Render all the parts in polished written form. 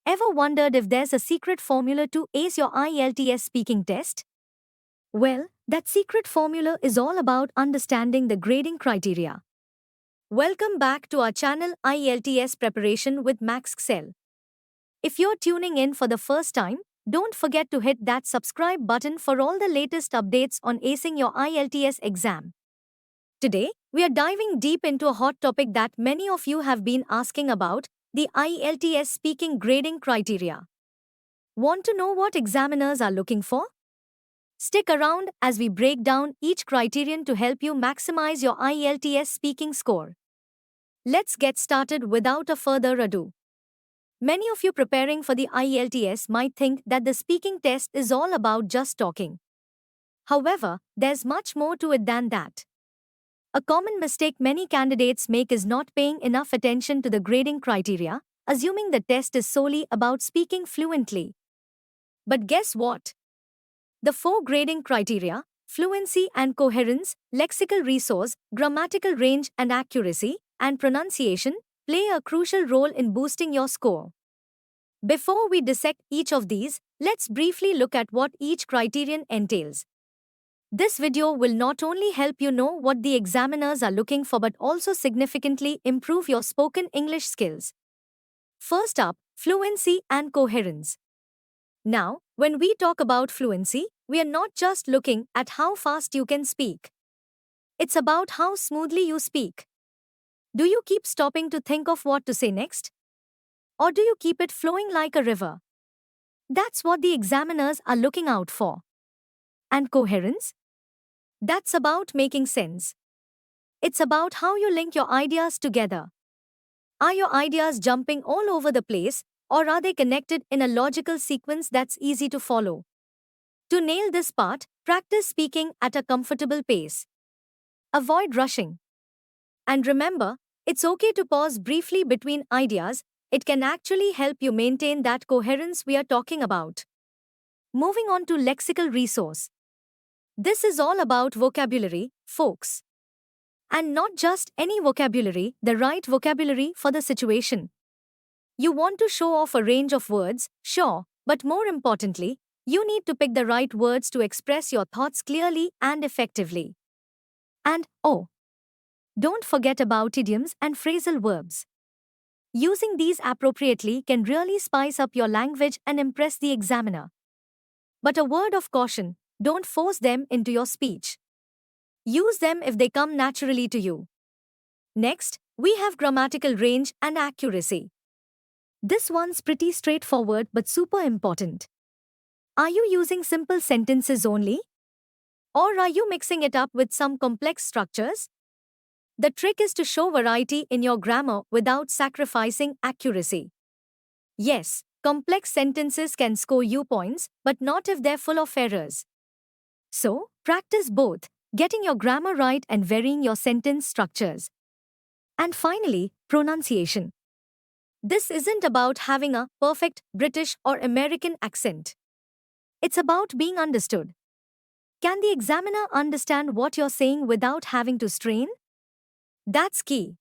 Ever wondered if there's a secret formula to ace your IELTS speaking test? Well, that secret formula is all about understanding the grading criteria. Welcome back to our channel IELTS Preparation with Maxxcel. If you're tuning in for the first time, don't forget to hit that subscribe button for all the latest updates on acing your IELTS exam. Today, we are diving deep into a hot topic that many of you have been asking about, the IELTS speaking grading criteria. Want to know what examiners are looking for? Stick around as we break down each criterion to help you maximize your IELTS speaking score. Let's get started without a further ado. Many of you preparing for the IELTS might think that the speaking test is all about just talking. However, there's much more to it than that. A common mistake many candidates make is not paying enough attention to the grading criteria, assuming the test is solely about speaking fluently. But guess what? The 4 grading criteria, fluency and coherence, lexical resource, grammatical range and accuracy, and pronunciation, play a crucial role in boosting your score. Before we dissect each of these, let's briefly look at what each criterion entails. This video will not only help you know what the examiners are looking for but also significantly improve your spoken English skills. First up, fluency and coherence. Now, when we talk about fluency, we are not just looking at how fast you can speak. It's about how smoothly you speak. Do you keep stopping to think of what to say next? Or do you keep it flowing like a river? That's what the examiners are looking out for. And coherence? That's about making sense. It's about how you link your ideas together. Are your ideas jumping all over the place, or are they connected in a logical sequence that's easy to follow? To nail this part, practice speaking at a comfortable pace. Avoid rushing. And remember, it's okay to pause briefly between ideas. It can actually help you maintain that coherence we are talking about. Moving on to lexical resource. This is all about vocabulary, folks. And not just any vocabulary, the right vocabulary for the situation. You want to show off a range of words, sure, but more importantly, you need to pick the right words to express your thoughts clearly and effectively. And, don't forget about idioms and phrasal verbs. Using these appropriately can really spice up your language and impress the examiner. But a word of caution, don't force them into your speech. Use them if they come naturally to you. Next, we have grammatical range and accuracy. This one's pretty straightforward but super important. Are you using simple sentences only? Or are you mixing it up with some complex structures? The trick is to show variety in your grammar without sacrificing accuracy. Yes, complex sentences can score you points, but not if they're full of errors. So, practice both, getting your grammar right and varying your sentence structures. And finally, pronunciation. This isn't about having a perfect British or American accent. It's about being understood. Can the examiner understand what you're saying without having to strain? That's key.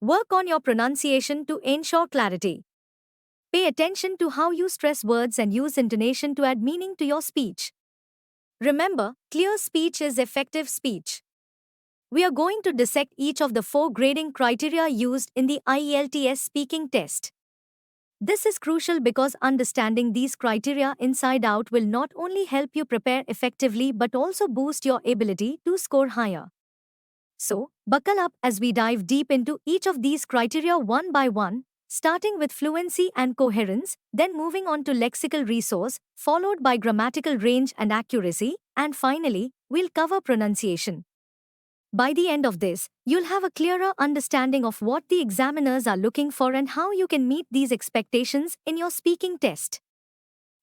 Work on your pronunciation to ensure clarity. Pay attention to how you stress words and use intonation to add meaning to your speech. Remember, clear speech is effective speech. We are going to dissect each of the 4 grading criteria used in the IELTS speaking test. This is crucial because understanding these criteria inside out will not only help you prepare effectively but also boost your ability to score higher. So, buckle up as we dive deep into each of these criteria one by one, starting with fluency and coherence, then moving on to lexical resource, followed by grammatical range and accuracy, and finally, we'll cover pronunciation. By the end of this, you'll have a clearer understanding of what the examiners are looking for and how you can meet these expectations in your speaking test.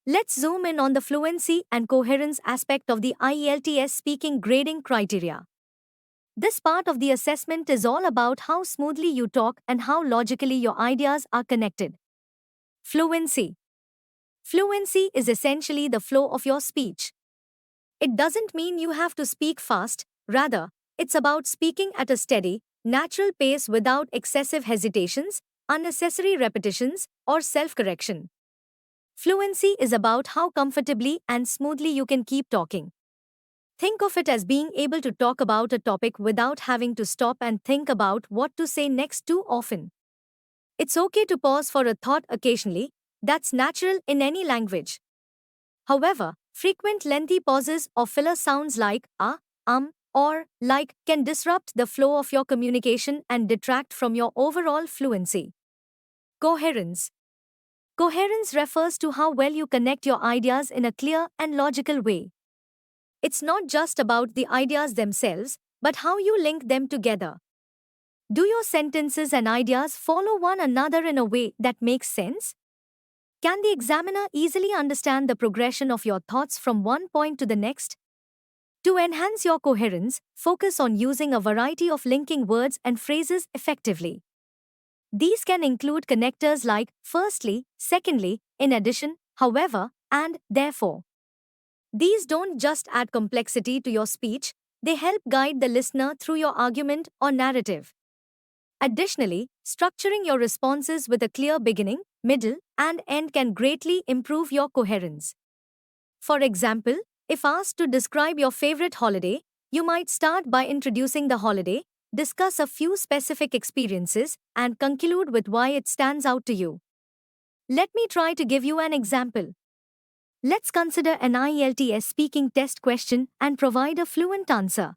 Let's zoom in on the fluency and coherence aspect of the IELTS speaking grading criteria. This part of the assessment is all about how smoothly you talk and how logically your ideas are connected. Fluency. Fluency is essentially the flow of your speech. It doesn't mean you have to speak fast, rather, it's about speaking at a steady, natural pace without excessive hesitations, unnecessary repetitions, or self-correction. Fluency is about how comfortably and smoothly you can keep talking. Think of it as being able to talk about a topic without having to stop and think about what to say next too often. It's okay to pause for a thought occasionally, that's natural in any language. However, frequent lengthy pauses or filler sounds like or like can disrupt the flow of your communication and detract from your overall fluency. Coherence. Coherence refers to how well you connect your ideas in a clear and logical way. It's not just about the ideas themselves, but how you link them together. Do your sentences and ideas follow one another in a way that makes sense? Can the examiner easily understand the progression of your thoughts from one point to the next? To enhance your coherence, focus on using a variety of linking words and phrases effectively. These can include connectors like firstly, secondly, in addition, however, and therefore. These don't just add complexity to your speech, they help guide the listener through your argument or narrative. Additionally, structuring your responses with a clear beginning, middle, and end can greatly improve your coherence. For example, if asked to describe your favorite holiday, you might start by introducing the holiday, discuss a few specific experiences, and conclude with why it stands out to you. Let me try to give you an example. Let's consider an IELTS speaking test question and provide a fluent answer.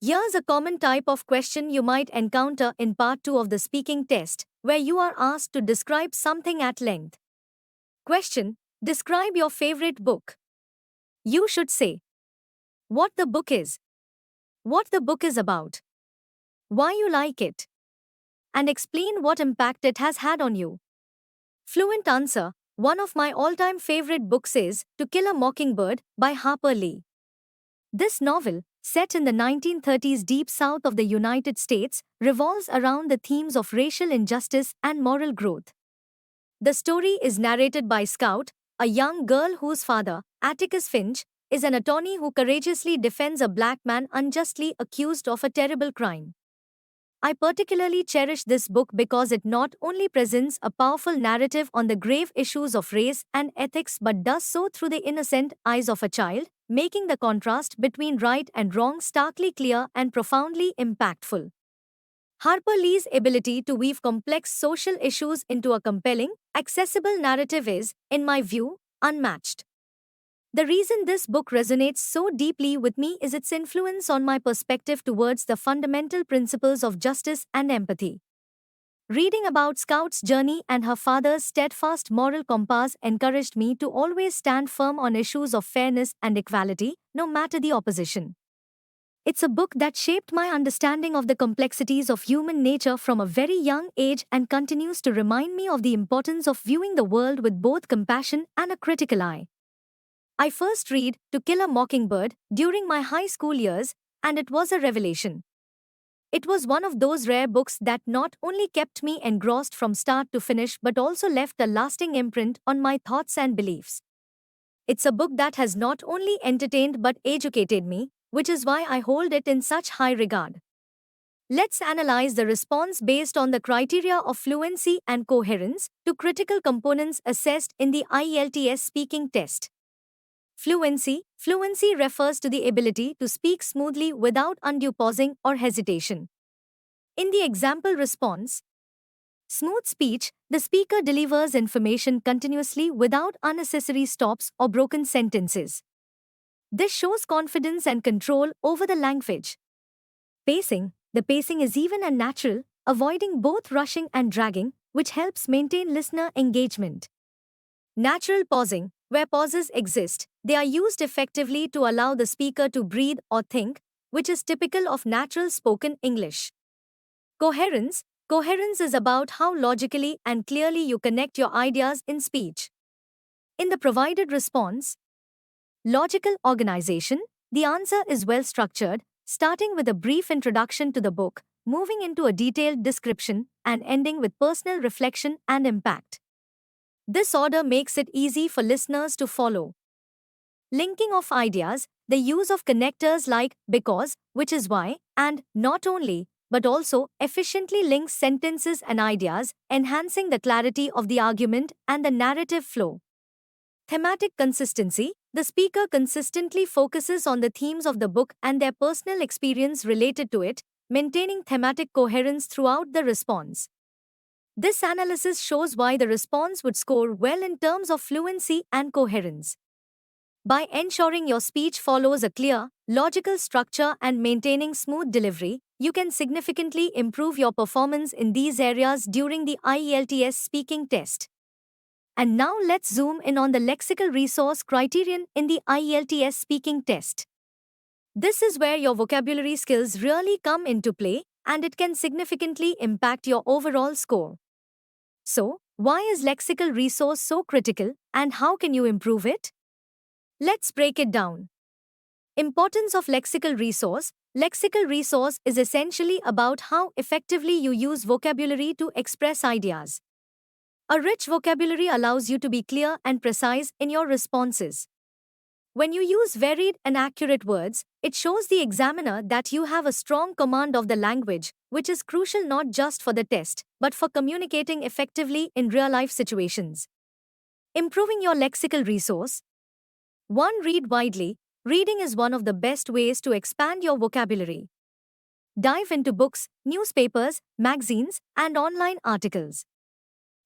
Here's a common type of question you might encounter in Part 2 of the speaking test, where you are asked to describe something at length. Question: describe your favorite book. You should say what the book is, what the book is about, why you like it, and explain what impact it has had on you. Fluent answer: one of my all-time favorite books is To Kill a Mockingbird by Harper Lee. This novel, set in the 1930s deep south of the United States, revolves around the themes of racial injustice and moral growth. The story is narrated by Scout, a young girl whose father, Atticus Finch, is an attorney who courageously defends a black man unjustly accused of a terrible crime. I particularly cherish this book because it not only presents a powerful narrative on the grave issues of race and ethics but does so through the innocent eyes of a child, making the contrast between right and wrong starkly clear and profoundly impactful. Harper Lee's ability to weave complex social issues into a compelling, accessible narrative is, in my view, unmatched. The reason this book resonates so deeply with me is its influence on my perspective towards the fundamental principles of justice and empathy. Reading about Scout's journey and her father's steadfast moral compass encouraged me to always stand firm on issues of fairness and equality, no matter the opposition. It's a book that shaped my understanding of the complexities of human nature from a very young age and continues to remind me of the importance of viewing the world with both compassion and a critical eye. I first read To Kill a Mockingbird during my high school years, and it was a revelation. It was one of those rare books that not only kept me engrossed from start to finish but also left a lasting imprint on my thoughts and beliefs. It's a book that has not only entertained but educated me, which is why I hold it in such high regard. Let's analyze the response based on the criteria of fluency and coherence, two critical components assessed in the IELTS speaking test. Fluency. Fluency refers to the ability to speak smoothly without undue pausing or hesitation. In the example response, smooth speech, the speaker delivers information continuously without unnecessary stops or broken sentences. This shows confidence and control over the language. Pacing. The pacing is even and natural, avoiding both rushing and dragging, which helps maintain listener engagement. Natural pausing. Where pauses exist, they are used effectively to allow the speaker to breathe or think, which is typical of natural spoken English. Coherence. Coherence is about how logically and clearly you connect your ideas in speech. In the provided response, logical organization, the answer is well structured, starting with a brief introduction to the book, moving into a detailed description, and ending with personal reflection and impact. This order makes it easy for listeners to follow. Linking of ideas, the use of connectors like because, which is why, and not only, but also efficiently links sentences and ideas, enhancing the clarity of the argument and the narrative flow. Thematic consistency. The speaker consistently focuses on the themes of the book and their personal experience related to it, maintaining thematic coherence throughout the response. This analysis shows why the response would score well in terms of fluency and coherence. By ensuring your speech follows a clear, logical structure and maintaining smooth delivery, you can significantly improve your performance in these areas during the IELTS speaking test. And now let's zoom in on the lexical resource criterion in the IELTS speaking test. This is where your vocabulary skills really come into play, and it can significantly impact your overall score. So, why is lexical resource so critical, and how can you improve it? Let's break it down. Importance of lexical resource. Lexical resource is essentially about how effectively you use vocabulary to express ideas. A rich vocabulary allows you to be clear and precise in your responses. When you use varied and accurate words, it shows the examiner that you have a strong command of the language, which is crucial not just for the test, but for communicating effectively in real-life situations. Improving your lexical resource. 1. Read widely. Reading is one of the best ways to expand your vocabulary. Dive into books, newspapers, magazines, and online articles.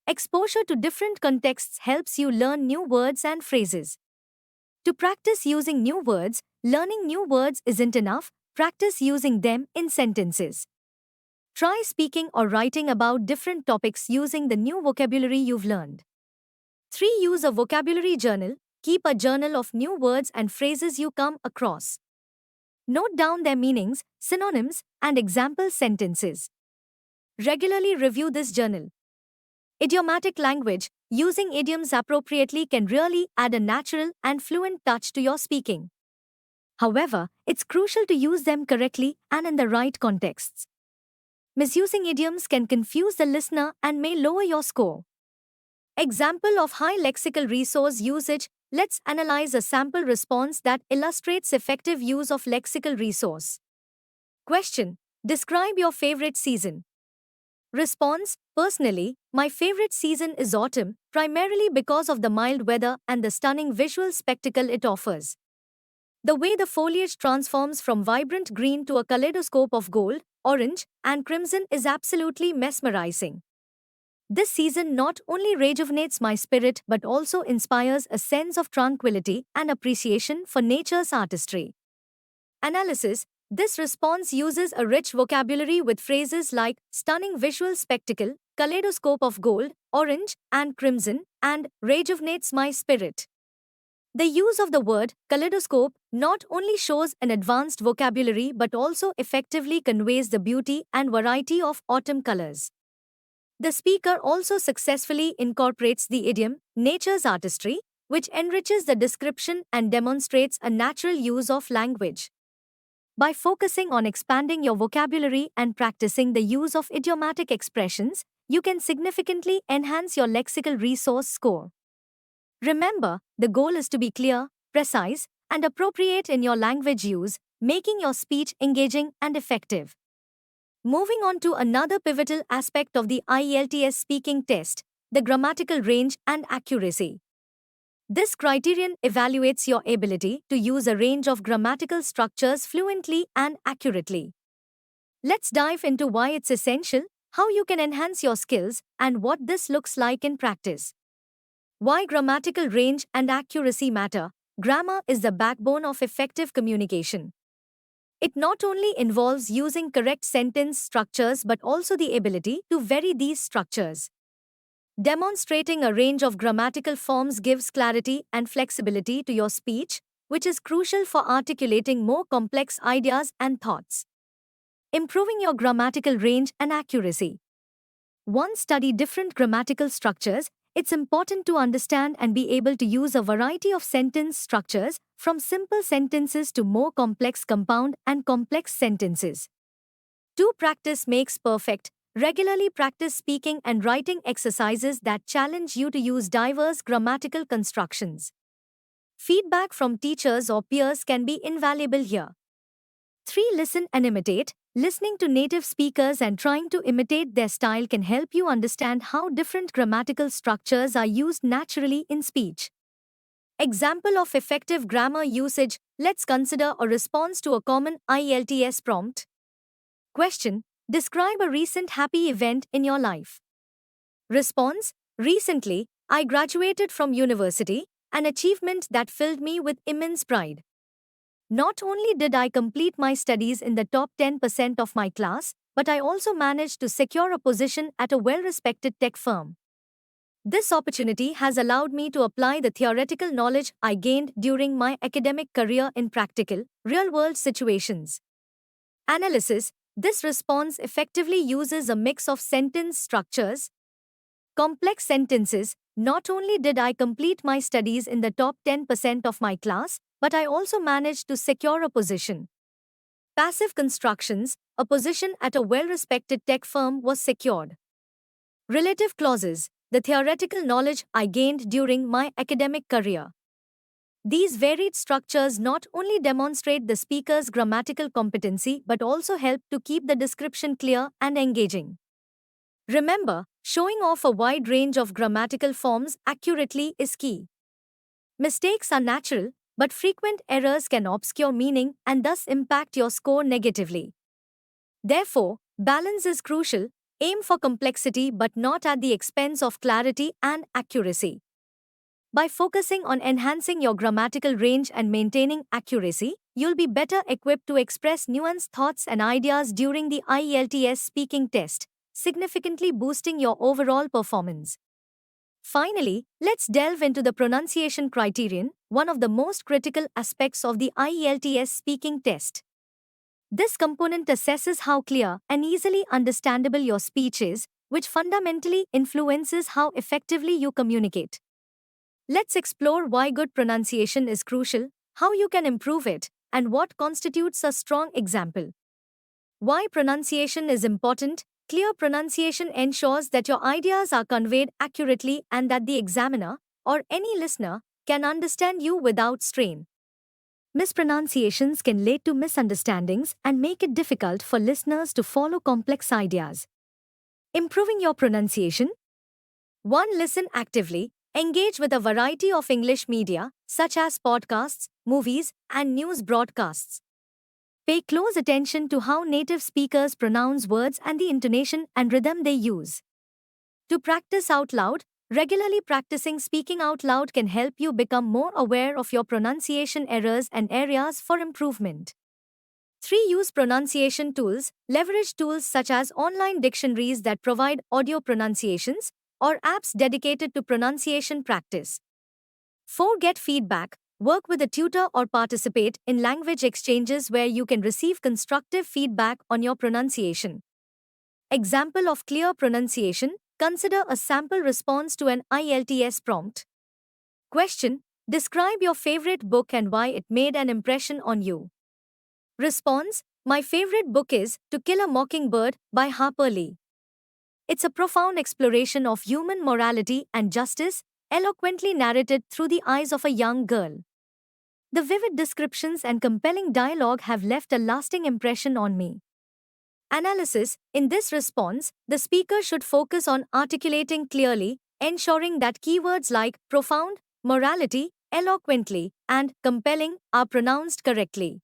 Exposure to different contexts helps you learn new words and phrases. To practice using new words, learning new words isn't enough, practice using them in sentences. Try speaking or writing about different topics using the new vocabulary you've learned. 3. Use a vocabulary journal. Keep a journal of new words and phrases you come across. Note down their meanings, synonyms, and example sentences. Regularly review this journal. Idiomatic language. Using idioms appropriately can really add a natural and fluent touch to your speaking. However, it's crucial to use them correctly and in the right contexts. Misusing idioms can confuse the listener and may lower your score. Example of high lexical resource usage. Let's analyze a sample response that illustrates effective use of lexical resource. Question. Describe your favorite season. Response. Personally, my favorite season is autumn, primarily because of the mild weather and the stunning visual spectacle it offers. The way the foliage transforms from vibrant green to a kaleidoscope of gold, orange, and crimson is absolutely mesmerizing. This season not only rejuvenates my spirit but also inspires a sense of tranquility and appreciation for nature's artistry. Analysis. This response uses a rich vocabulary with phrases like stunning visual spectacle, kaleidoscope of gold, orange, and crimson, and rejuvenates my spirit. The use of the word kaleidoscope not only shows an advanced vocabulary but also effectively conveys the beauty and variety of autumn colors. The speaker also successfully incorporates the idiom, nature's artistry, which enriches the description and demonstrates a natural use of language. By focusing on expanding your vocabulary and practicing the use of idiomatic expressions, you can significantly enhance your lexical resource score. Remember, the goal is to be clear, precise, and appropriate in your language use, making your speech engaging and effective. Moving on to another pivotal aspect of the IELTS speaking test, the grammatical range and accuracy. This criterion evaluates your ability to use a range of grammatical structures fluently and accurately. Let's dive into why it's essential, how you can enhance your skills, and what this looks like in practice. Why grammatical range and accuracy matter. Grammar is the backbone of effective communication. It not only involves using correct sentence structures but also the ability to vary these structures. Demonstrating a range of grammatical forms gives clarity and flexibility to your speech, which is crucial for articulating more complex ideas and thoughts. Improving your grammatical range and accuracy. Once study different grammatical structures, it's important to understand and be able to use a variety of sentence structures, from simple sentences to more complex compound and complex sentences. 2. Practice makes perfect. Regularly practice speaking and writing exercises that challenge you to use diverse grammatical constructions. Feedback from teachers or peers can be invaluable here. 3. Listen and imitate. Listening to native speakers and trying to imitate their style can help you understand how different grammatical structures are used naturally in speech. Example of effective grammar usage. Let's consider a response to a common IELTS prompt. Question. Describe a recent happy event in your life. Response. Recently, I graduated from university, an achievement that filled me with immense pride. Not only did I complete my studies in the top 10% of my class, but I also managed to secure a position at a well-respected tech firm. This opportunity has allowed me to apply the theoretical knowledge I gained during my academic career in practical, real-world situations. Analysis. This response effectively uses a mix of sentence structures. Complex sentences. Not only did I complete my studies in the top 10% of my class, but I also managed to secure a position. Passive constructions. A position at a well-respected tech firm was secured. Relative clauses. The theoretical knowledge I gained during my academic career. These varied structures not only demonstrate the speaker's grammatical competency but also help to keep the description clear and engaging. Remember, showing off a wide range of grammatical forms accurately is key. Mistakes are natural, but frequent errors can obscure meaning and thus impact your score negatively. Therefore, balance is crucial. Aim for complexity but not at the expense of clarity and accuracy. By focusing on enhancing your grammatical range and maintaining accuracy, you'll be better equipped to express nuanced thoughts and ideas during the IELTS speaking test, significantly boosting your overall performance. Finally, let's delve into the pronunciation criterion, one of the most critical aspects of the IELTS speaking test. This component assesses how clear and easily understandable your speech is, which fundamentally influences how effectively you communicate. Let's explore why good pronunciation is crucial, how you can improve it, and what constitutes a strong example. Why pronunciation is important. Clear pronunciation ensures that your ideas are conveyed accurately and that the examiner, or any listener, can understand you without strain. Mispronunciations can lead to misunderstandings and make it difficult for listeners to follow complex ideas. Improving your pronunciation. 1. Listen actively. Engage with a variety of English media, such as podcasts, movies, and news broadcasts. Pay close attention to how native speakers pronounce words and the intonation and rhythm they use. To practice out loud. Regularly practicing speaking out loud can help you become more aware of your pronunciation errors and areas for improvement. 3. Use pronunciation tools. Leverage tools such as online dictionaries that provide audio pronunciations or apps dedicated to pronunciation practice. 4. Get feedback. Work with a tutor or participate in language exchanges where you can receive constructive feedback on your pronunciation. Example of clear pronunciation. Consider a sample response to an IELTS prompt. Question. Describe your favorite book and why it made an impression on you. Response. My favorite book is To Kill a Mockingbird by Harper Lee. It's a profound exploration of human morality and justice, eloquently narrated through the eyes of a young girl. The vivid descriptions and compelling dialogue have left a lasting impression on me. Analysis. In this response, the speaker should focus on articulating clearly, ensuring that keywords like profound, morality, eloquently, and compelling are pronounced correctly.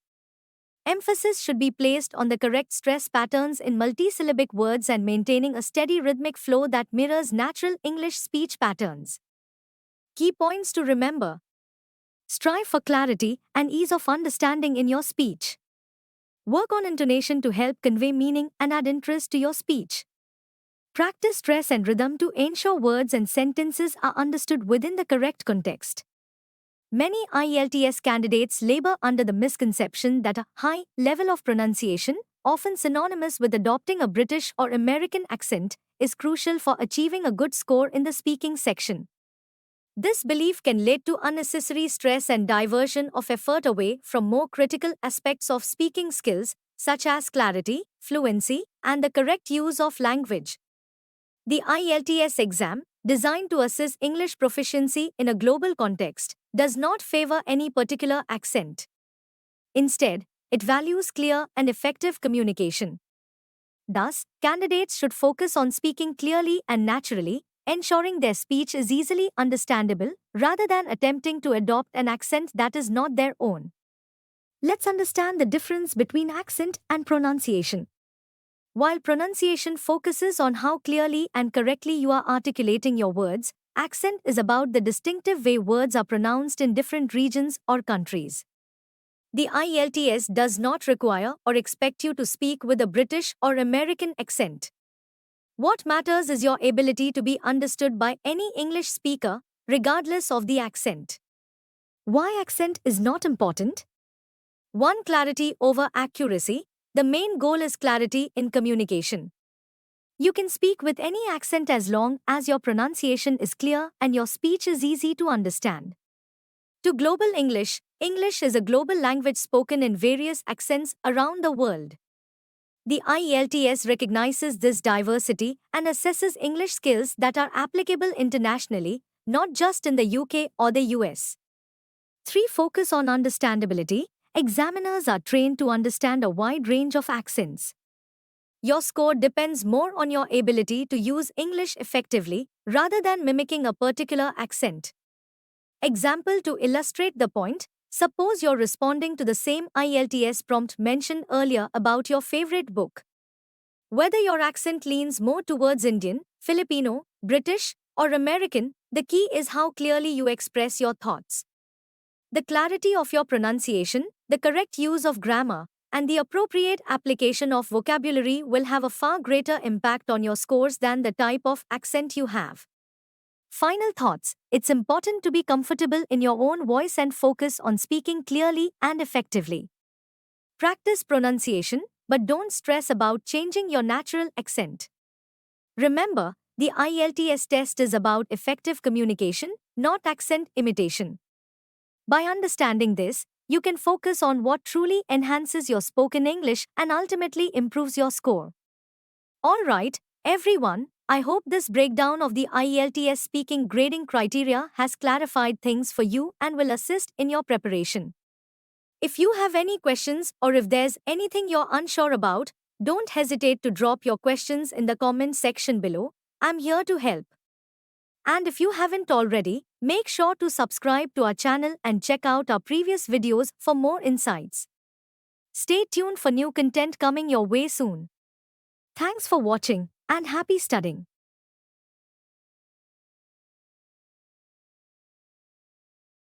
Emphasis should be placed on the correct stress patterns in multisyllabic words and maintaining a steady rhythmic flow that mirrors natural English speech patterns. Key points to remember. Strive for clarity and ease of understanding in your speech. Work on intonation to help convey meaning and add interest to your speech. Practice stress and rhythm to ensure words and sentences are understood within the correct context. Many IELTS candidates labor under the misconception that a high level of pronunciation, often synonymous with adopting a British or American accent, is crucial for achieving a good score in the speaking section. This belief can lead to unnecessary stress and diversion of effort away from more critical aspects of speaking skills, such as clarity, fluency, and the correct use of language. The IELTS exam, designed to assess English proficiency in a global context, does not favor any particular accent. Instead, It values clear and effective communication. Thus, candidates should focus on speaking clearly and naturally, ensuring their speech is easily understandable rather than attempting to adopt an accent that is not their own. Let's understand the difference between accent and pronunciation. While pronunciation focuses on how clearly and correctly you are articulating your words, accent is about the distinctive way words are pronounced in different regions or countries. The IELTS does not require or expect you to speak with a British or American accent. What matters is your ability to be understood by any English speaker, regardless of the accent. Why accent is not important? 1. Clarity over accuracy. The main goal is clarity in communication. You can speak with any accent as long as your pronunciation is clear and your speech is easy to understand. To global English, English is a global language spoken in various accents around the world. The IELTS recognizes this diversity and assesses English skills that are applicable internationally, not just in the UK or the US. 3. Focus on understandability. Examiners are trained to understand a wide range of accents. Your score depends more on your ability to use English effectively rather than mimicking a particular accent. Example to illustrate the point, suppose you're responding to the same IELTS prompt mentioned earlier about your favorite book. Whether your accent leans more towards Indian, Filipino, British, or American, the key is how clearly you express your thoughts. The clarity of your pronunciation, the correct use of grammar, and the appropriate application of vocabulary will have a far greater impact on your scores than the type of accent you have. Final thoughts. It's important to be comfortable in your own voice and focus on speaking clearly and effectively. Practice pronunciation, but don't stress about changing your natural accent. Remember, the IELTS test is about effective communication, not accent imitation. By understanding this, you can focus on what truly enhances your spoken English and ultimately improves your score. Alright, everyone, I hope this breakdown of the IELTS speaking grading criteria has clarified things for you and will assist in your preparation. If you have any questions or if there's anything you're unsure about, don't hesitate to drop your questions in the comment section below. I'm here to help. And if you haven't already, make sure to subscribe to our channel and check out our previous videos for more insights. Stay tuned for new content coming your way soon. Thanks for watching and happy studying.